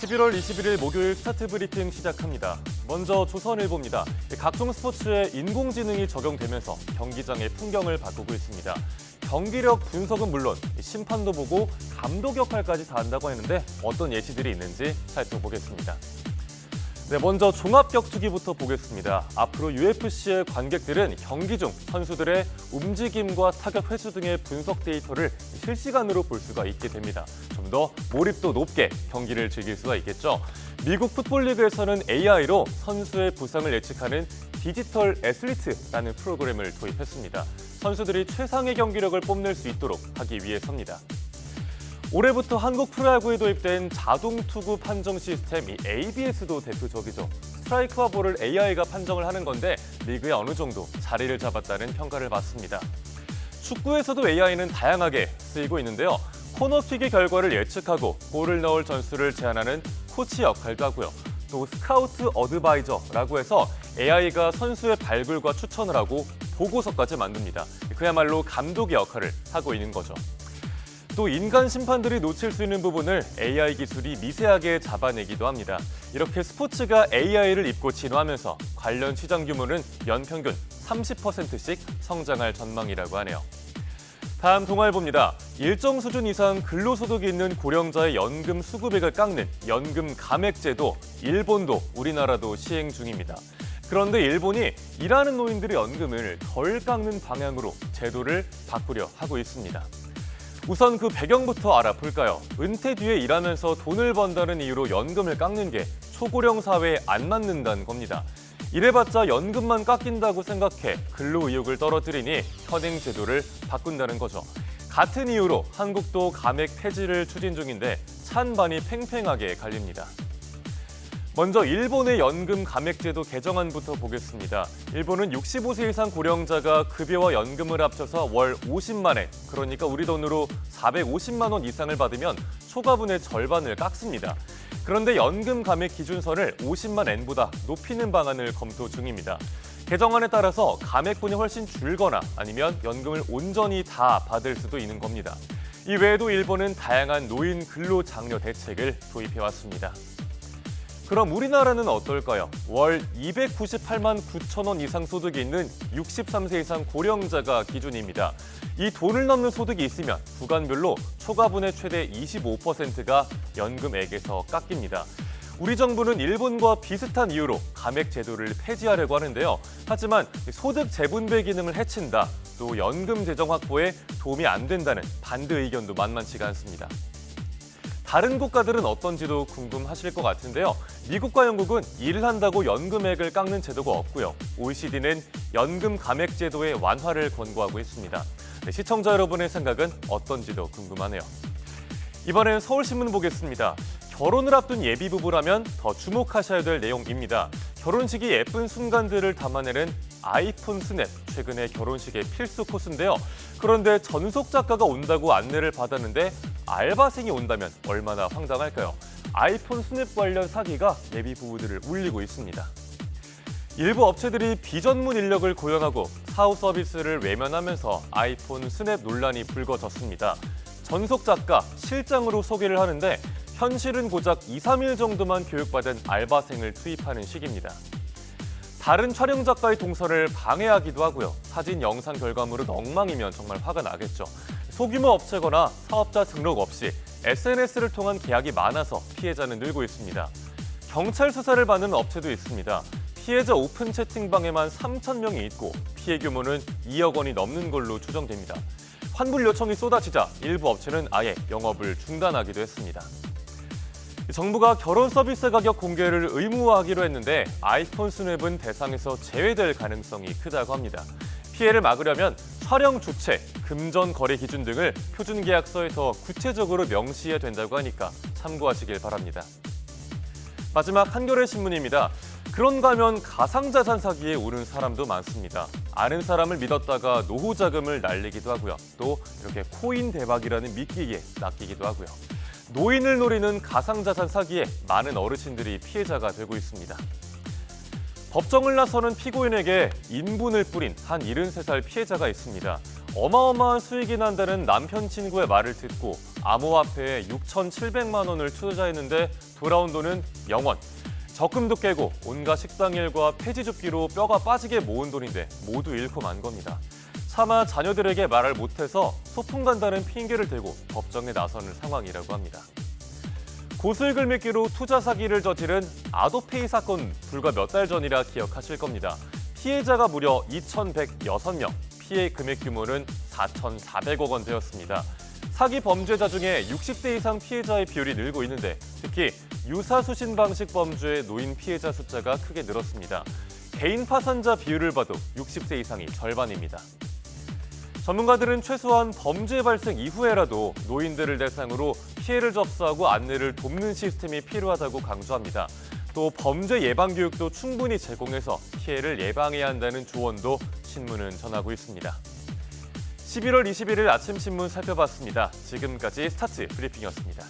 11월 21일 목요일 스타트 브리핑 시작합니다. 먼저 조선일보입니다. 각종 스포츠에 인공지능이 적용되면서 경기장의 풍경을 바꾸고 있습니다. 경기력 분석은 물론 심판도 보고 감독 역할까지 다 한다고 했는데 어떤 예시들이 있는지 살펴보겠습니다. 네, 먼저 종합격투기부터 보겠습니다. 앞으로 UFC의 관객들은 경기 중 선수들의 움직임과 타격 횟수 등의 분석 데이터를 실시간으로 볼 수가 있게 됩니다. 좀 더 몰입도 높게 경기를 즐길 수가 있겠죠. 미국 풋볼리그에서는 AI로 선수의 부상을 예측하는 디지털 애슬리트라는 프로그램을 도입했습니다. 선수들이 최상의 경기력을 뽐낼 수 있도록 하기 위해서입니다. 올해부터 한국 프로야구에 도입된 자동 투구 판정 시스템 ABS도 대표적이죠. 스트라이크와 볼을 AI가 판정을 하는 건데 리그에 어느 정도 자리를 잡았다는 평가를 받습니다. 축구에서도 AI는 다양하게 쓰이고 있는데요. 코너킥의 결과를 예측하고 골을 넣을 전술을 제안하는 코치 역할도 하고요. 또 스카우트 어드바이저라고 해서 AI가 선수의 발굴과 추천을 하고 보고서까지 만듭니다. 그야말로 감독의 역할을 하고 있는 거죠. 또 인간 심판들이 놓칠 수 있는 부분을 AI 기술이 미세하게 잡아내기도 합니다. 이렇게 스포츠가 AI를 입고 진화하면서 관련 시장 규모는 연평균 30%씩 성장할 전망이라고 하네요. 다음 동아일보입니다. 일정 수준 이상 근로소득이 있는 고령자의 연금 수급액을 깎는 연금 감액제도, 일본도 우리나라도 시행 중입니다. 그런데 일본이 일하는 노인들의 연금을 덜 깎는 방향으로 제도를 바꾸려 하고 있습니다. 우선 그 배경부터 알아볼까요? 은퇴 뒤에 일하면서 돈을 번다는 이유로 연금을 깎는 게 초고령 사회에 안 맞는다는 겁니다. 이래봤자 연금만 깎인다고 생각해 근로의욕을 떨어뜨리니 현행 제도를 바꾼다는 거죠. 같은 이유로 한국도 감액 폐지를 추진 중인데 찬반이 팽팽하게 갈립니다. 먼저 일본의 연금 감액제도 개정안부터 보겠습니다. 일본은 65세 이상 고령자가 급여와 연금을 합쳐서 월 50만 엔, 그러니까 우리 돈으로 450만 원 이상을 받으면 초과분의 절반을 깎습니다. 그런데 연금 감액 기준선을 50만 엔보다 높이는 방안을 검토 중입니다. 개정안에 따라서 감액분이 훨씬 줄거나 아니면 연금을 온전히 다 받을 수도 있는 겁니다. 이 외에도 일본은 다양한 노인 근로 장려 대책을 도입해왔습니다. 그럼 우리나라는 어떨까요? 월 298만 9천 원 이상 소득이 있는 63세 이상 고령자가 기준입니다. 이 돈을 넘는 소득이 있으면 구간별로 초과분의 최대 25%가 연금액에서 깎입니다. 우리 정부는 일본과 비슷한 이유로 감액 제도를 폐지하려고 하는데요. 하지만 소득 재분배 기능을 해친다, 또 연금 재정 확보에 도움이 안 된다는 반대 의견도 만만치가 않습니다. 다른 국가들은 어떤지도 궁금하실 것 같은데요. 미국과 영국은 일을 한다고 연금액을 깎는 제도가 없고요. OECD는 연금 감액 제도의 완화를 권고하고 있습니다. 네, 시청자 여러분의 생각은 어떤지도 궁금하네요. 이번엔 서울신문 보겠습니다. 결혼을 앞둔 예비 부부라면 더 주목하셔야 될 내용입니다. 결혼식이 예쁜 순간들을 담아내는 아이폰 스냅, 최근에 결혼식의 필수 코스인데요. 그런데 전속 작가가 온다고 안내를 받았는데 알바생이 온다면 얼마나 황당할까요? 아이폰 스냅 관련 사기가 예비 부부들을 울리고 있습니다. 일부 업체들이 비전문 인력을 고용하고 사후 서비스를 외면하면서 아이폰 스냅 논란이 불거졌습니다. 전속 작가, 실장으로 소개를 하는데 현실은 고작 2, 3일 정도만 교육받은 알바생을 투입하는 식입니다. 다른 촬영 작가의 동선을 방해하기도 하고요. 사진, 영상 결과물은 엉망이면 정말 화가 나겠죠. 소규모 업체거나 사업자 등록 없이 SNS를 통한 계약이 많아서 피해자는 늘고 있습니다. 경찰 수사를 받는 업체도 있습니다. 피해자 오픈 채팅방에만 3천 명이 있고 피해 규모는 2억 원이 넘는 걸로 추정됩니다. 환불 요청이 쏟아지자 일부 업체는 아예 영업을 중단하기도 했습니다. 정부가 결혼 서비스 가격 공개를 의무화하기로 했는데 아이폰 스냅은 대상에서 제외될 가능성이 크다고 합니다. 피해를 막으려면 촬영 주체, 금전 거래 기준 등을 표준 계약서에 더 구체적으로 명시해야 된다고 하니까 참고하시길 바랍니다. 마지막 한겨레 신문입니다. 그런가 하면 가상자산 사기에 오른 사람도 많습니다. 아는 사람을 믿었다가 노후 자금을 날리기도 하고요. 또 이렇게 코인 대박이라는 미끼에 낚이기도 하고요. 노인을 노리는 가상자산 사기에 많은 어르신들이 피해자가 되고 있습니다. 법정을 나서는 피고인에게 인분을 뿌린 한 73살 피해자가 있습니다. 어마어마한 수익이 난다는 남편 친구의 말을 듣고 암호화폐에 6,700만 원을 투자했는데 돌아온 돈은 0원. 적금도 깨고 온갖 식당일과 폐지 줍기로 뼈가 빠지게 모은 돈인데 모두 잃고 만 겁니다. 차마 자녀들에게 말을 못해서 소풍 간다는 핑계를 대고 법정에 나서는 상황이라고 합니다. 고슬글미기로 투자 사기를 저지른 아도페이 사건 불과 몇 달 전이라 기억하실 겁니다. 피해자가 무려 2,106명, 피해 금액 규모는 4,400억 원대였습니다. 사기 범죄자 중에 60대 이상 피해자의 비율이 늘고 있는데 특히 유사수신 방식 범죄의 노인 피해자 숫자가 크게 늘었습니다. 개인 파산자 비율을 봐도 60세 이상이 절반입니다. 전문가들은 최소한 범죄 발생 이후에라도 노인들을 대상으로 피해를 접수하고 안내를 돕는 시스템이 필요하다고 강조합니다. 또 범죄 예방 교육도 충분히 제공해서 피해를 예방해야 한다는 조언도 신문은 전하고 있습니다. 11월 21일 아침 신문 살펴봤습니다. 지금까지 스타트 브리핑이었습니다.